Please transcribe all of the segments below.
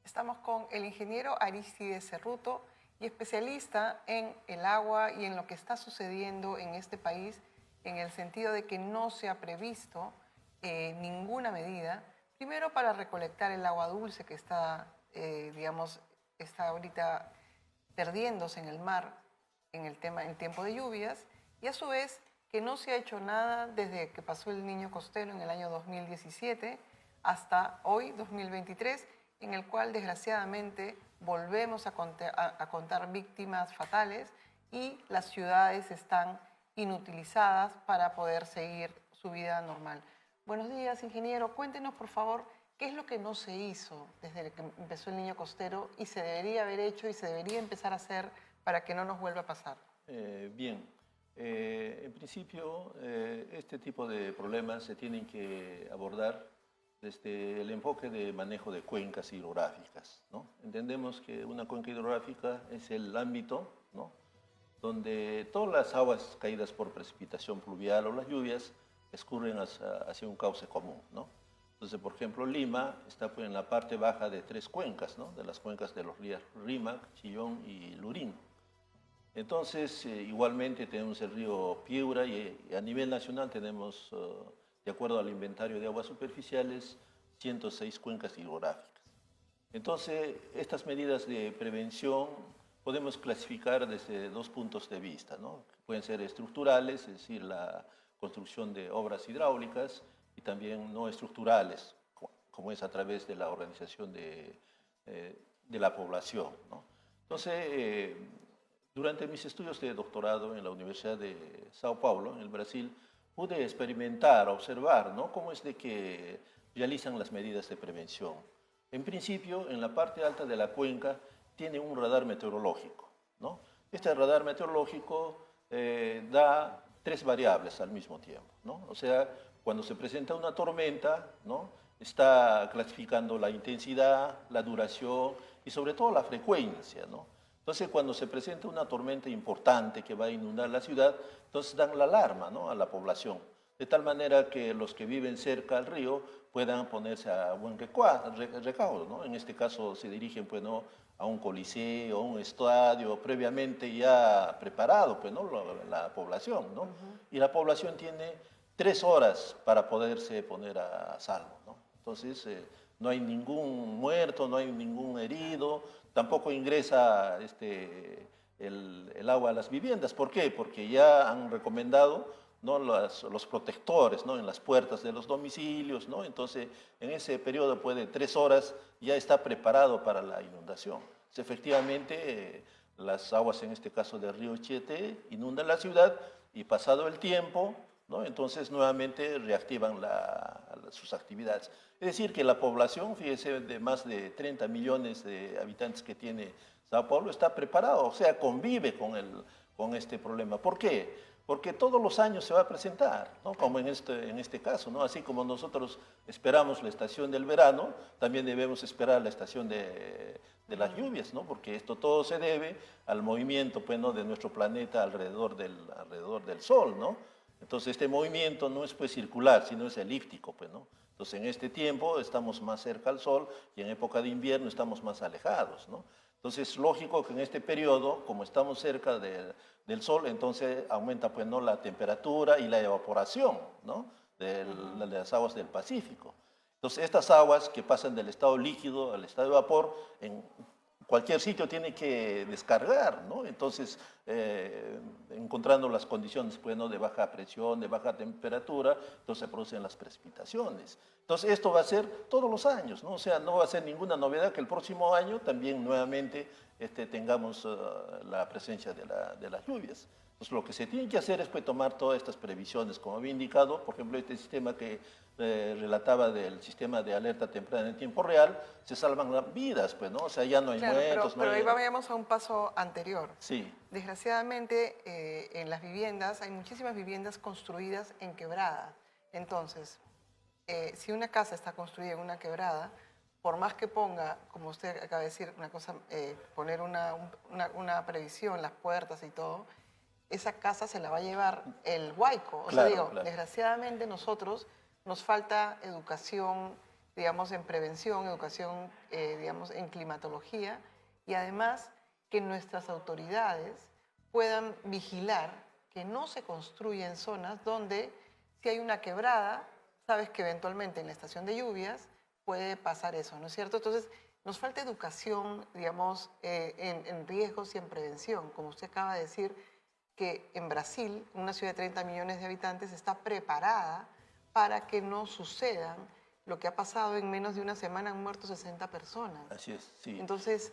Estamos con el ingeniero Aristides Cerruto y especialista en el agua y en lo que está sucediendo en este país, en el sentido de que no se ha previsto ninguna medida, primero para recolectar el agua dulce que está, está ahorita perdiéndose en el mar en tiempo de lluvias, y a su vez que no se ha hecho nada desde que pasó el Niño Costero en el año 2017 hasta hoy, 2023, en el cual desgraciadamente volvemos a contar víctimas fatales y las ciudades están inutilizadas para poder seguir su vida normal. Buenos días, ingeniero. Cuéntenos, por favor, qué es lo que no se hizo desde que empezó el Niño Costero y se debería haber hecho y se debería empezar a hacer para que no nos vuelva a pasar. Bien, en principio este tipo de problemas se tienen que abordar desde el enfoque de manejo de cuencas hidrográficas, ¿no? Entendemos que una cuenca hidrográfica es el ámbito, ¿no?, donde todas las aguas caídas por precipitación pluvial o las lluvias escurren hacia un cauce común, ¿no? Entonces, por ejemplo, Lima está pues, en la parte baja de tres cuencas, ¿no?, de las cuencas de los ríos Rímac, Chillón y Lurín. Entonces, igualmente tenemos el río Piura y a nivel nacional tenemos, de acuerdo al inventario de aguas superficiales, 106 cuencas hidrográficas. Entonces, estas medidas de prevención podemos clasificar desde dos puntos de vista, ¿no? Pueden ser estructurales, es decir, la construcción de obras hidráulicas, y también no estructurales, como es a través de la organización de la población, ¿no? Entonces, durante mis estudios de doctorado en la Universidad de Sao Paulo, en el Brasil, pude experimentar, observar, ¿no?, cómo es de que realizan las medidas de prevención. En principio, en la parte alta de la cuenca tiene un radar meteorológico, ¿no? Este radar meteorológico da tres variables al mismo tiempo, ¿no? O sea, cuando se presenta una tormenta, ¿no?, está clasificando la intensidad, la duración y sobre todo la frecuencia, ¿no? Entonces, cuando se presenta una tormenta importante que va a inundar la ciudad, entonces dan la alarma, ¿no?, a la población, de tal manera que los que viven cerca al río puedan ponerse a buen recaudo, ¿no? En este caso se dirigen pues, ¿no?, a un coliseo, a un estadio previamente ya preparado, pues, ¿no?, la población, ¿no? Y la población tiene 3 horas para poderse poner a salvo, ¿no? Entonces, no no muerto, no hay ningún herido, tampoco ingresa el agua a las viviendas. ¿Por qué? Porque ya han recomendado, ¿no?, los protectores, ¿no?, en las puertas de los domicilios, ¿no? Entonces, en ese periodo de 3 horas ya está preparado para la inundación. Entonces, efectivamente, las aguas, en este caso del río Chiete, inundan la ciudad y pasado el tiempo, ¿no?, entonces nuevamente reactivan sus actividades. Es decir, que la población, fíjese, de más de 30 millones de habitantes que tiene Sao Paulo, está preparado, o sea, convive con este problema. ¿Por qué? Porque todos los años se va a presentar, ¿no?, como en este caso, ¿no? Así como nosotros esperamos la estación del verano, también debemos esperar la estación de las lluvias, ¿no?, porque esto todo se debe al movimiento, pues, ¿no?, de nuestro planeta alrededor del Sol, ¿no? Entonces, este movimiento no es pues circular, sino es elíptico, pues, ¿no? Entonces, en este tiempo estamos más cerca al Sol y en época de invierno estamos más alejados, ¿no? Entonces, es lógico que en este periodo, como estamos cerca del Sol, entonces aumenta pues, ¿no?, la temperatura y la evaporación, ¿no?, de las aguas del Pacífico. Entonces, estas aguas que pasan del estado líquido al estado de vapor, en cualquier sitio tiene que descargar, ¿no? Entonces, encontrando las condiciones, pues, ¿no?, de baja presión, de baja temperatura, entonces se producen las precipitaciones. Entonces, esto va a ser todos los años, ¿no? O sea, no va a ser ninguna novedad que el próximo año también nuevamente tengamos la presencia de las lluvias. Entonces, lo que se tiene que hacer es pues, tomar todas estas previsiones, como había indicado, por ejemplo, este sistema que relataba del sistema de alerta temprana en tiempo real, se salvan las vidas, pues, ¿no? O sea, ya no hay Claro, muertos, pero no ahí hay... vayamos a un paso anterior. Sí, Desgraciadamente, en las viviendas, hay muchísimas viviendas construidas en quebrada. Entonces, si una casa está construida en una quebrada, por más que ponga, como usted acaba de decir, una cosa, poner una previsión, las puertas y todo, esa casa se la va a llevar el huaico. O sea, claro, digo, claro. desgraciadamente nosotros nos falta educación digamos, en prevención, educación, digamos, en climatología, y además que nuestras autoridades puedan vigilar que no se construya en zonas donde si hay una quebrada, sabes que eventualmente en la estación de lluvias puede pasar eso, ¿no es cierto? Entonces, nos falta educación, digamos, en riesgos y en prevención. Como usted acaba de decir, que en Brasil, una ciudad de 30 millones de habitantes, está preparada para que no sucedan lo que ha pasado en menos de una semana, han muerto 60 personas. Así es, sí. Entonces,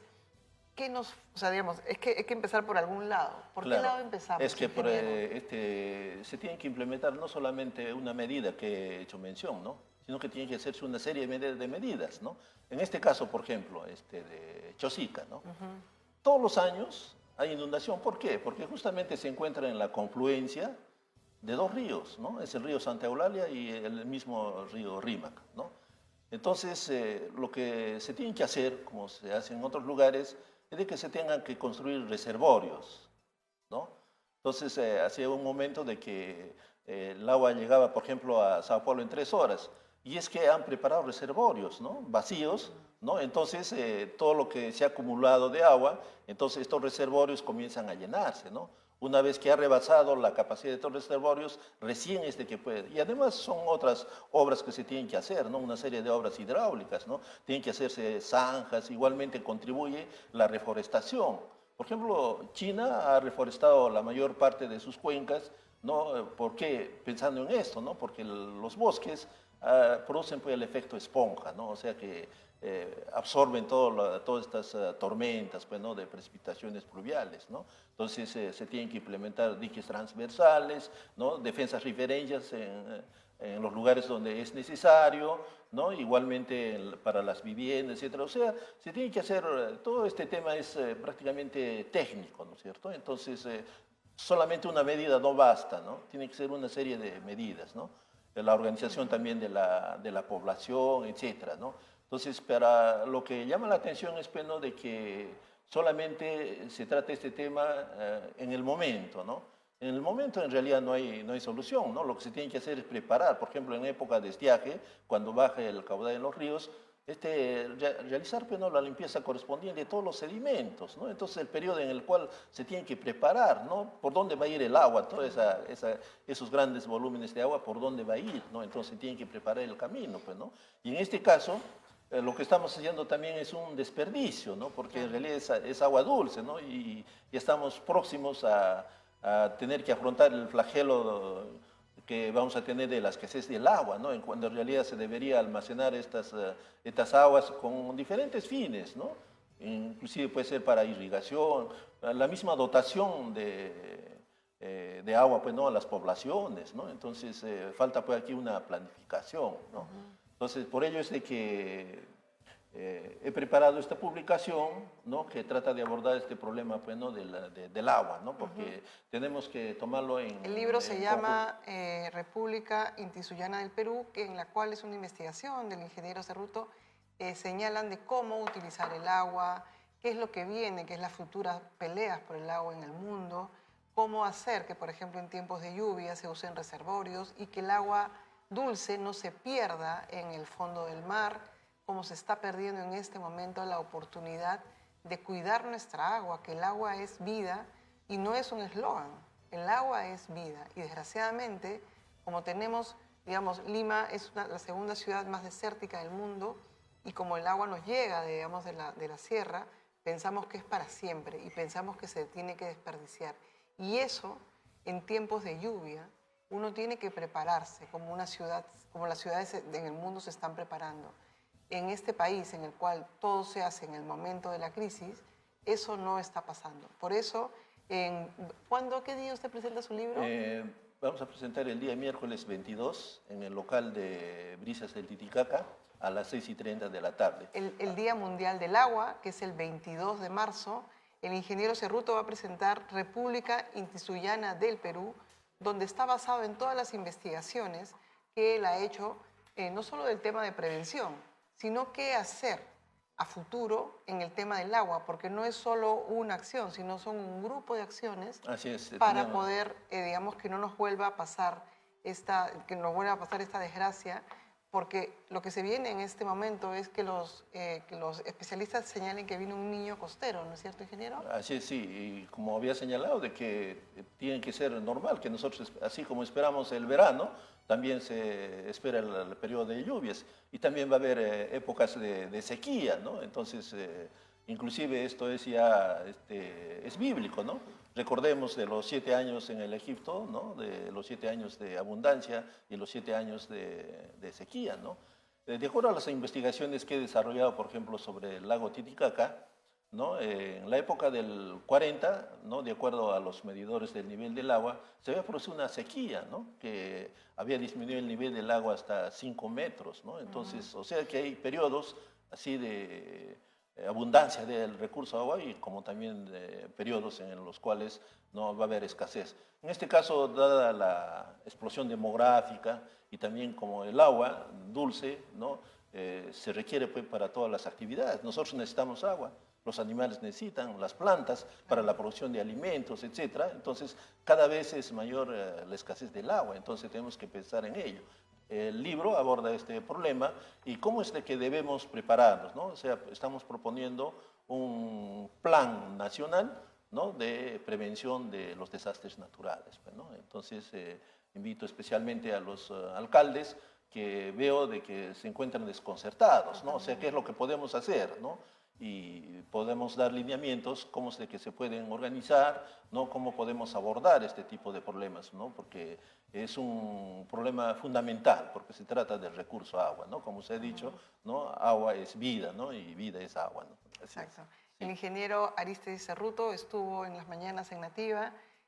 o sea, digamos, es que hay que empezar por algún lado. ¿Por qué Claro, lado empezamos, es que ingeniero? se tiene que implementar no solamente una medida que he hecho mención, ¿no? Sino que tiene que hacerse una serie de medidas, ¿no? En este caso, por ejemplo, de Chosica, ¿no? Todos los años hay inundación. ¿Por qué? Porque justamente se encuentra en la confluencia de dos ríos, ¿no? Es el río Santa Eulalia y el mismo río Rímac, ¿no? Entonces, lo que se tiene que hacer, como se hace en otros lugares, es de que se tengan que construir reservorios, ¿no? Entonces, hacía un momento de que el agua llegaba, por ejemplo, a Sao Paulo en 3 horas, y es que han preparado reservorios, ¿no? Vacíos, ¿no? Entonces, todo lo que se ha acumulado de agua, entonces estos reservorios comienzan a llenarse, ¿no? Una vez que ha rebasado la capacidad de estos reservorios, recién que puede. Y además son otras obras que se tienen que hacer, ¿no? Una serie de obras hidráulicas, ¿no? Tienen que hacerse zanjas, igualmente contribuye la reforestación. Por ejemplo, China ha reforestado la mayor parte de sus cuencas, ¿no? ¿Por qué? Pensando en esto, ¿no? Porque los bosques producen pues, el efecto esponja, ¿no? O sea que absorben todas estas tormentas pues, ¿no? de precipitaciones pluviales, ¿no? Entonces se tienen que implementar diques transversales, ¿no? Defensas ribereñas en los lugares donde es necesario, ¿no? Igualmente para las viviendas, etcétera. O sea, se tiene que hacer, todo este tema es prácticamente técnico, ¿no es cierto? Entonces, solamente una medida no basta, ¿no? Tiene que ser una serie de medidas, ¿no? De la organización también de la población, etcétera, ¿no? Entonces, para lo que llama la atención es, pues, ¿no? De que solamente se trata este tema en el momento, ¿no? En el momento en realidad no hay solución, ¿no? Lo que se tiene que hacer es preparar, por ejemplo, en época de estiaje, cuando baja el caudal en los ríos, realizar pues, ¿no? la limpieza correspondiente de todos los sedimentos, ¿no? Entonces el periodo en el cual se tiene que preparar, ¿no? Por dónde va a ir el agua, todos esos grandes volúmenes de agua, por dónde va a ir, ¿no? Entonces tienen que preparar el camino, pues, ¿no? Y en este caso, lo que estamos haciendo también es un desperdicio, ¿no? Porque en realidad es agua dulce, ¿no? Y estamos próximos a tener que afrontar el flagelo que vamos a tener de la escasez del agua, ¿no? Cuando en realidad se debería almacenar estas aguas con diferentes fines, ¿no? Inclusive puede ser para irrigación, la misma dotación de agua, pues, ¿no? A las poblaciones, ¿no? Entonces, falta pues aquí una planificación, ¿no? Entonces, por ello es de que he preparado esta publicación, ¿no? Que trata de abordar este problema pues, ¿no? del agua, ¿no? Porque tenemos que tomarlo en... El libro se llama República Intisuyana del Perú, en la cual es una investigación del ingeniero Cerruto. Señalan de cómo utilizar el agua, qué es lo que viene, qué es las futuras peleas por el agua en el mundo, cómo hacer que, por ejemplo, en tiempos de lluvia se usen reservorios y que el agua dulce no se pierda en el fondo del mar, como se está perdiendo en este momento la oportunidad de cuidar nuestra agua, que el agua es vida y no es un eslogan, el agua es vida. Y desgraciadamente, como tenemos, digamos, Lima es la segunda ciudad más desértica del mundo y como el agua nos llega, digamos, de la sierra, pensamos que es para siempre y pensamos que se tiene que desperdiciar. Y eso, en tiempos de lluvia, uno tiene que prepararse como una ciudad, como las ciudades en el mundo se están preparando. En este país en el cual todo se hace en el momento de la crisis, eso no está pasando. Por eso, ¿qué día usted presenta su libro? Vamos a presentar el día miércoles 22 en el local de Brisas del Titicaca a las 6:30 de la tarde. El Día Mundial del Agua, que es el 22 de marzo, el ingeniero Cerruto va a presentar República Intisuyana del Perú, donde está basado en todas las investigaciones que él ha hecho, no solo del tema de prevención, sino qué hacer a futuro en el tema del agua, porque no es solo una acción, sino son un grupo de acciones para poder, digamos, que no nos vuelva a pasar esta desgracia, porque lo que se viene en este momento es que los especialistas señalen que viene un niño costero, ¿no es cierto, ingeniero? Así es, sí, y como había señalado, de que tiene que ser normal, que nosotros, así como esperamos el verano, también se espera el periodo de lluvias, y también va a haber épocas de sequía, ¿no? Entonces, inclusive esto es ya, es bíblico, ¿no? Recordemos de los 7 años en el Egipto, ¿no? De los 7 años de abundancia y los 7 años de sequía, ¿no? De acuerdo a las investigaciones que he desarrollado, por ejemplo, sobre el lago Titicaca, ¿no? En la época del 40, ¿no? De acuerdo a los medidores del nivel del agua, se había producido una sequía, ¿no? Que había disminuido el nivel del agua hasta 5 metros, ¿no? Entonces, o sea que hay periodos así de abundancia del recurso agua y como también periodos en los cuales no va a haber escasez. En este caso, dada la explosión demográfica y también como el agua dulce, ¿no? Se requiere pues, para todas las actividades. Nosotros necesitamos agua, los animales necesitan, las plantas para la producción de alimentos, etc. Entonces, cada vez es mayor la escasez del agua, entonces tenemos que pensar en ello. El libro aborda este problema y cómo es de que debemos prepararnos, ¿no? O sea, estamos proponiendo un plan nacional, ¿no? De prevención de los desastres naturales, pues, ¿no? Entonces, invito especialmente a los alcaldes que veo de que se encuentran desconcertados, ¿no? O sea, ¿qué es lo que podemos hacer, ¿no? Y podemos dar lineamientos, cómo es de que se pueden organizar, ¿no? Cómo podemos abordar este tipo de problemas, ¿no? Porque es un problema fundamental, porque se trata del recurso agua, ¿no? Como se ha dicho, ¿no? Agua es vida, ¿no? Y vida es agua, ¿no? Así Exacto. es. El Sí. ingeniero Arístides Cerruto estuvo en las mañanas en Nativa